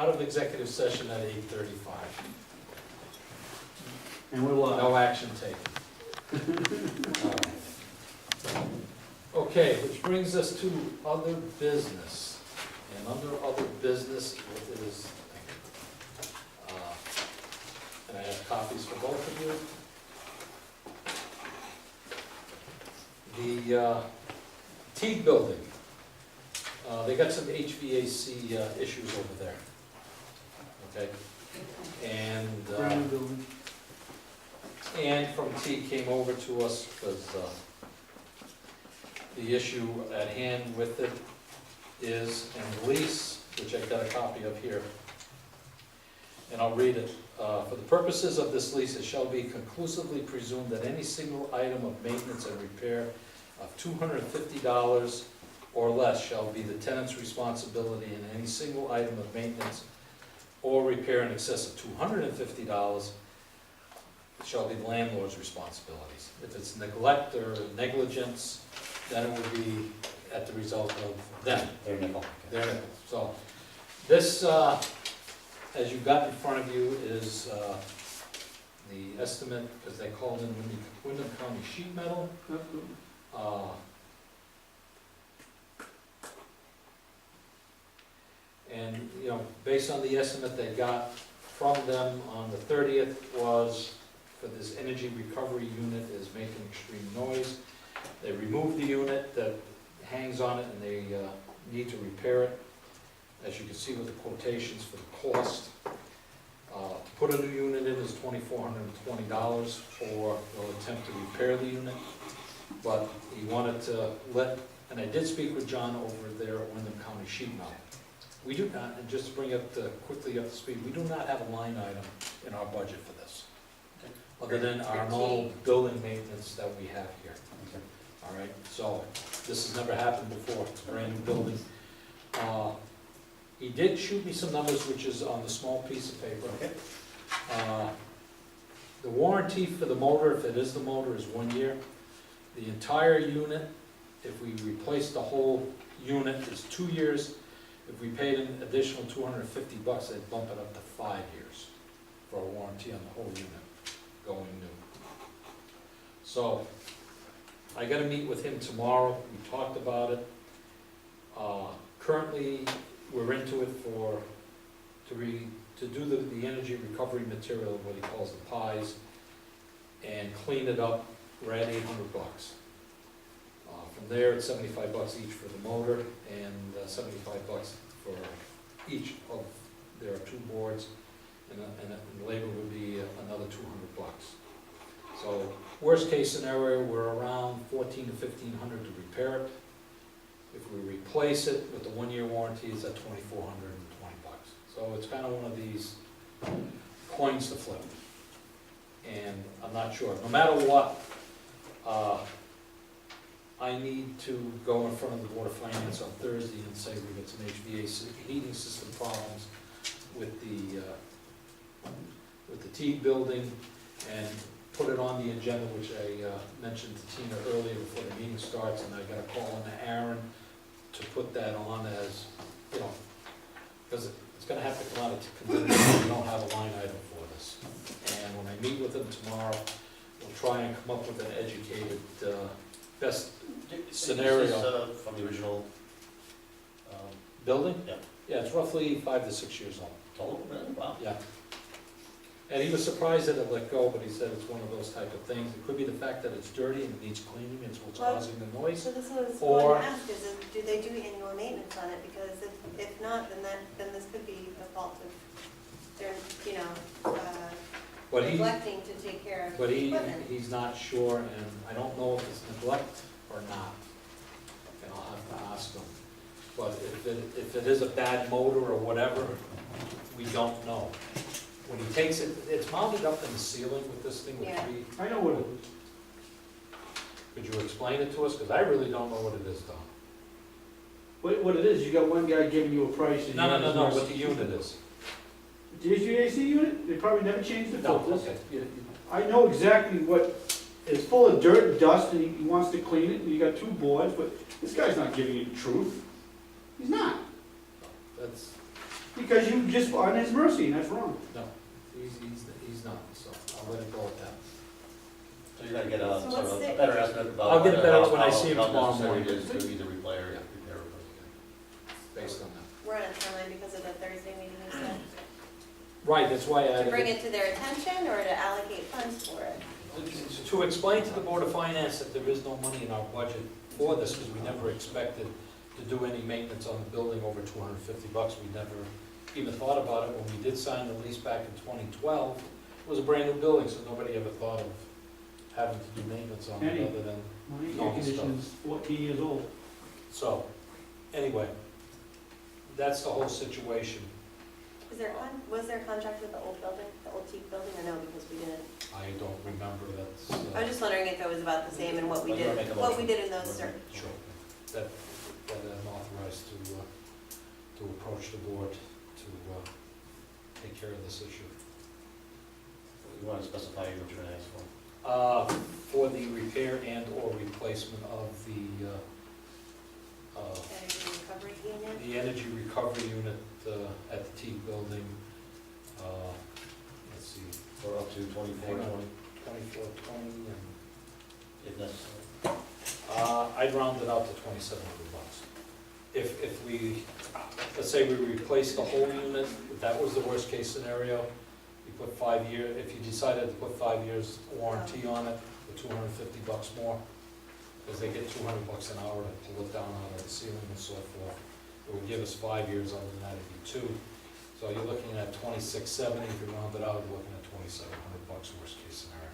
out of executive session at 8:35. And we're live. No action taken. All right. Okay, which brings us to other business. And under other business, what is, and I have copies for both of you. The Teague building, they got some HVAC issues over there. Okay? And Brand new building. Ann from Teague came over to us because the issue at hand with it is, and the lease, which I've got a copy of here, and I'll read it. For the purposes of this lease, it shall be conclusively presumed that any single item of maintenance and repair of $250 or less shall be the tenant's responsibility, and any single item of maintenance or repair in excess of $250 shall be the landlord's responsibilities. If it's neglect or negligence, then it would be at the result of them. Their nickel. Their nickel. So this, as you've got in front of you, is the estimate, because they called in Wyndham County Sheet Metal. And, you know, based on the estimate they got from them on the 30th was for this energy recovery unit is making extreme noise. They removed the unit that hangs on it and they need to repair it. As you can see with the quotations for the cost. To put a new unit in is $2,420 for, they'll attempt to repair the unit. But he wanted to let, and I did speak with John over there at Wyndham County Sheet Metal. We do not, and just to bring it quickly up to speed, we do not have a line item in our budget for this. Other than our normal building maintenance that we have here. All right, so this has never happened before, it's a brand new building. He did shoot me some numbers, which is on the small piece of paper. Okay. The warranty for the motor, if it is the motor, is 1 year. The entire unit, if we replace the whole unit, is 2 years. If we paid an additional $250, they'd bump it up to 5 years for a warranty on the whole unit, going new. So, I gotta meet with him tomorrow, we talked about it. Currently, we're into it to do the energy recovery material, what he calls the pies, and clean it up. We're at $800. From there, it's $75 each for the motor, and $75 for each of, there are 2 boards, and the labor would be another $200. So, worst case scenario, we're around $1,400 to $1,500 to repair it. If we replace it with the 1 year warranty, it's at $2,420. So it's kind of one of these coins to flip. And I'm not sure, no matter what, I need to go in front of the Board of Finance on Thursday and say we've got some HVAC heating system problems with the Teague building, and put it on the agenda, which I mentioned to Tina earlier before the meeting starts, and I got a call into Aaron to put that on as, you know, because it's gonna have to come out of contingency, we don't have a line item for this. And when I meet with him tomorrow, we'll try and come up with an educated, best scenario. This is from the original Building? Yeah. Yeah, it's roughly 5 to 6 years old. total, really? Wow. Yeah. And he was surprised that it let go, but he said it's one of those type of things. It could be the fact that it's dirty and it needs cleaning, it's what's Well, causing the noise. So this was Or- one asked, is it, do they do annual maintenance on it? Because if not, then this could be the fault of their, you know, But he, neglecting to take care of but the equipment. he's not sure, and I don't know if it's neglect or not. And I'll have to ask him. But if it is a bad motor or whatever, we don't know. When he takes it, it's mounted up in the ceiling with this thing, which Yeah. I know what it is. could you explain it to us? Because I really don't know what it is, Don. What it is, you got one guy giving you a price and you No, what the unit is. The HVAC unit, they probably never changed the No, filters. okay. I know exactly what, it's full of dirt and dust, and he wants to clean it, and you got 2 boards, but this guy's not giving you the truth. He's not. That's, Because you just on his mercy, and that's wrong. No, he's not, so I'll let it go at that. So you're gonna get So a sort what's of the- a better estimate about. I'll get a better when I how- see him how tomorrow necessary morning. it is to either repair or repair. Based on that. We're on a timeline because of the Thursday meeting, you said, Right, that's why I to bring added it to their attention or to allocate funds for it? it. To explain to the Board of Finance that there is no money in our budget for this, because we never expected to do any maintenance on the building over $250. We never even thought about it when we did sign the lease back in 2012. It was a brand-new building, so nobody ever thought of having to do maintenance on it Kenny. other than, My air Normal conditioner's 14 years old. so, anyway, that's the whole situation. Was there a contract with the old building, the old teak building, or no, because we didn't? I don't remember, that's, I was just wondering if it was about the same and what we Well, you're did, making a what we motion. did in those certain. sure, that I'm authorized to approach the board to take care of this issue. You wanna specify what you're gonna ask for? For the repair and/or replacement of the Energy recovery unit. the energy recovery unit at the Teague building. Let's see, Or up to 2420, 2420, and if necessary. I'd round it out to $2,700. If we, let's say we replace the whole unit, if that was the worst case scenario, you put 5 year, if you decided to put 5 years warranty on it, for $250 more, because they get $200 an hour to pull it down out of the ceiling and so forth. It would give us 5 years, other than that, it'd be 2. So you're looking at $2,670, if you round it out, you're looking at $2,700 worst case scenario.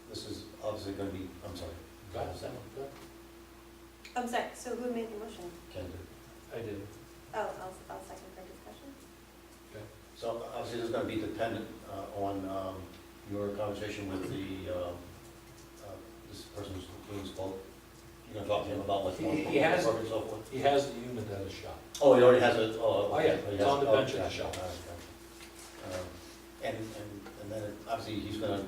This is obviously gonna be, I'm sorry, Got it? I'm sorry, so who made the motion? Ken did. I did. Oh, I'll second for discussion. So obviously this is gonna be dependent on your conversation with this person who's spoke. You're gonna talk to him about like. He has- and so forth? He has the unit at his shop. Oh, he already has it, Oh, yeah, it's on the bench at the shop. And then obviously he's gonna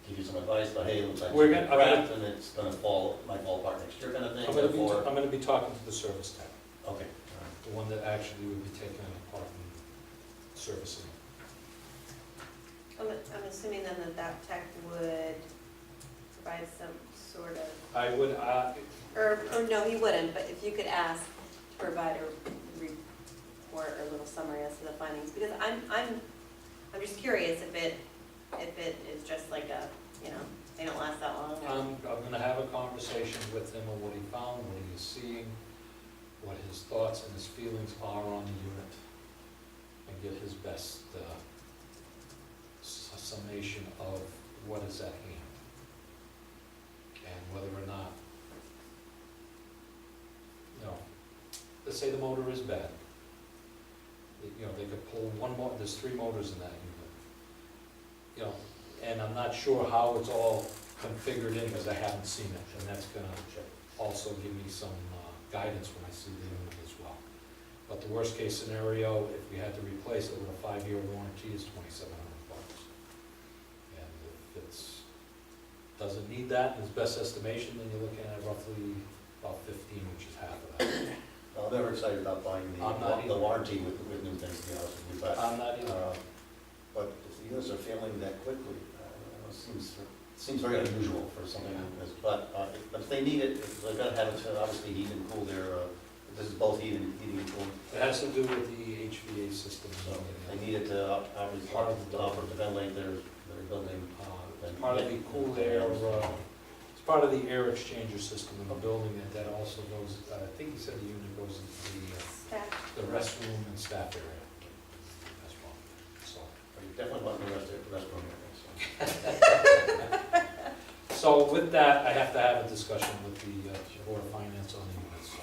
give you some advice, but hey, it looks like We're it's gonna- I'm gonna- cracked and it's gonna might fall apart next year kind of thing, I'm therefore. gonna be talking to the service tech, Okay, the one that actually would be taking it apart and servicing it. I'm assuming then that tech would provide some sort of, I would, or no, he wouldn't, but if you could ask to provide a report or a little summary as to the findings, because I'm just curious if it is just like a, they don't last that long. I'm gonna have a conversation with him on what he found, what he is seeing, what his thoughts and his feelings are on the unit, and get his best summation of what is at hand, and whether or not, let's say the motor is bad. They could pull one motor, there's 3 motors in that unit. And I'm not sure how it's all configured in, because I haven't seen it, and that's gonna also give me some guidance when I see the unit as well. But the worst case scenario, if we had to replace it with a 5-year warranty, is $2,700. And if it's, doesn't need that, in his best estimation, then you're looking at roughly about 15, which is half of that. I'm never excited about buying I'm not the either. warranty with new things, to be honest with you, but. I'm not even, But if the units are failing that quickly, it seems very unusual for something like this. But if they need it, they've got to have it to obviously heat and cool this is both heating and cooling. it has to do with the HVA system. So they need it to obviously offer to ventilate their building. It's part of the cool air, it's part of the air exchanger system in the building, that also goes, I think he said the unit goes into Staff. the restroom and staff area as well, so. But you definitely want the restroom area. So with that, I have to have a discussion with the Board of Finance on the units, so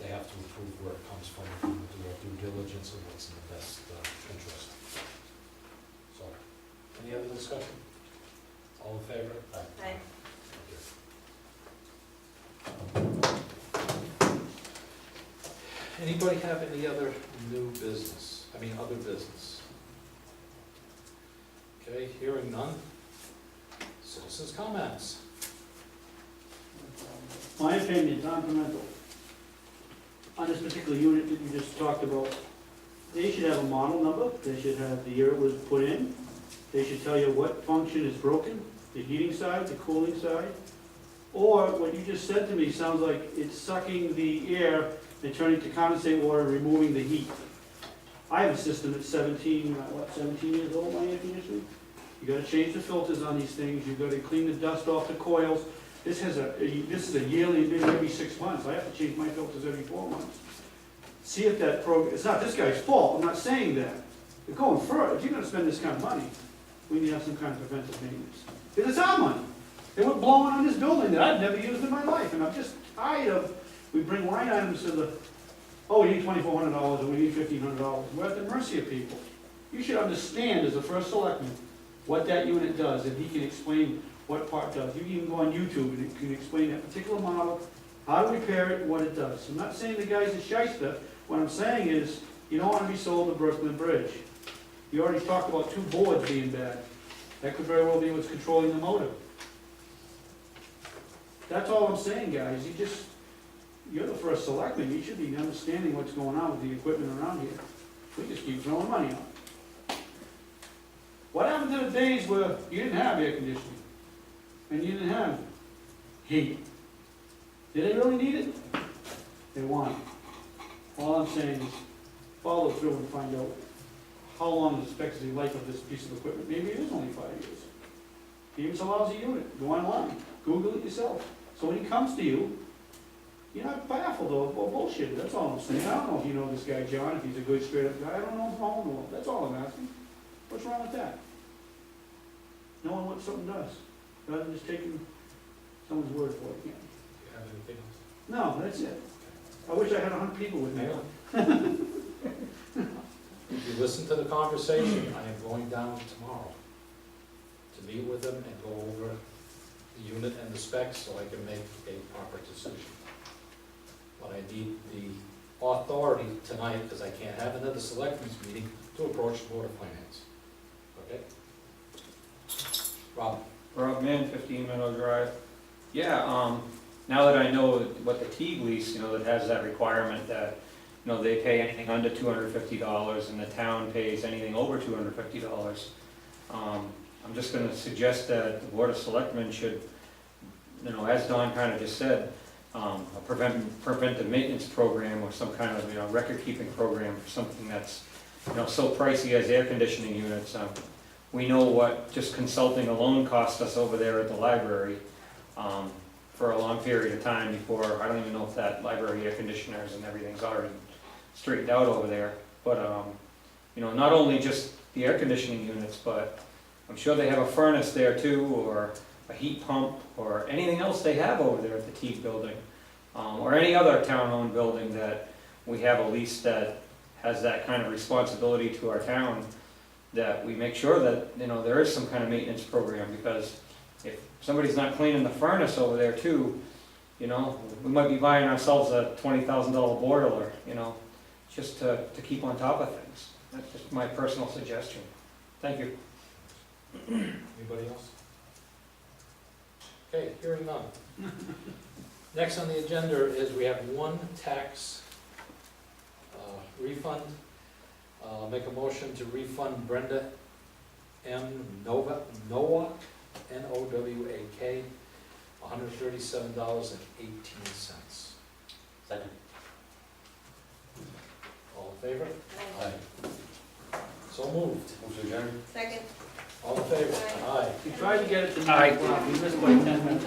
they have to approve where it comes from, and do their due diligence of what's in the best interest. So, any other discussion? All in favor? Aye. Anybody have any other new business, other business? Okay, hearing none. Citizens' comments. My opinion, Don Pimental, on this particular unit that you just talked about, they should have a model number, they should have the year it was put in, they should tell you what function is broken, the heating side, the cooling side, or what you just said to me sounds like it's sucking the air and turning to condensate water and removing the heat. I have a system that's 17 years old, my air conditioning. You gotta change the filters on these things, you gotta clean the dust off the coils. This is a yearly, maybe every 6 months, I have to change my filters every 4 months. See if that program, it's not this guy's fault, I'm not saying that. But going further, if you're gonna spend this kind of money, we need to have some kind of preventive maintenance. Because it's our money. They were blowing on this building that I've never used in my life, and I'm just tired of, we bring line items to the, oh, we need $2,400, or we need $1,500. We're at the mercy of people. You should understand as a first selectman what that unit does, and he can explain what part does. You can even go on YouTube and it can explain that particular model, how to repair it, what it does. I'm not saying the guy's a shyster. What I'm saying is, you don't want to be sold the Brooklyn Bridge. You already talked about 2 boards being bad. That could very well be what's controlling the motor. That's all I'm saying, guys. You're the first selectman. You should be understanding what's going on with the equipment around here. We just keep throwing money on it. What happened to the days where you didn't have air conditioning? And you didn't have heat? Did they really need it? They want it. All I'm saying is follow through and find out how long is the expectancy life of this piece of equipment. Maybe it is only 5 years. Maybe it's a lousy unit. Go online. Google it yourself. So when he comes to you, you're not baffled or bullshit. That's all I'm saying. I don't know if you know this guy, John, if he's a good straight up guy. I don't know his phone number. That's all I'm asking. What's wrong with that? Knowing what something does, rather than just taking someone's word for it. Do you have anything else? No, that's it. I wish I had 100 people with me. If you listen to the conversation, I am going down tomorrow to meet with them and go over the unit and the specs so I can make a proper decision. But I need the authority tonight, because I can't have another selectmen's meeting, to approach the Board of Finance. Okay? Rob? Rob Mann, 15 Meadow Drive. Yeah, now that I know what the Teague lease, that has that requirement that, they pay anything under $250 and the town pays anything over $250. I'm just gonna suggest that the Board of Selectmen should, as Don kind of just said, a preventive maintenance program or some kind of, record-keeping program for something that's, so pricey as air conditioning units. We know what just consulting alone cost us over there at the library for a long period of time before, I don't even know if that library air conditioners and everything's already straightened out over there. But, not only just the air conditioning units, but I'm sure they have a furnace there too, or a heat pump, or anything else they have over there at the Teague building, or any other town-owned building that we have a lease that has that kind of responsibility to our town, that we make sure that, there is some kind of maintenance program, because if somebody's not cleaning the furnace over there too, we might be buying ourselves a $20,000 boiler, just to keep on top of things. That's just my personal suggestion. Thank you. Anybody else? Okay, hearing none. Next on the agenda is we have one tax refund. Make a motion to refund Brenda M. Nowak, N-O-W-A-K, $137.18. Second. All in favor? Aye. So moved. Move to adjourn. Second. All in favor? Aye. Aye. We tried to get it tonight. Wow, we missed by 10 minutes.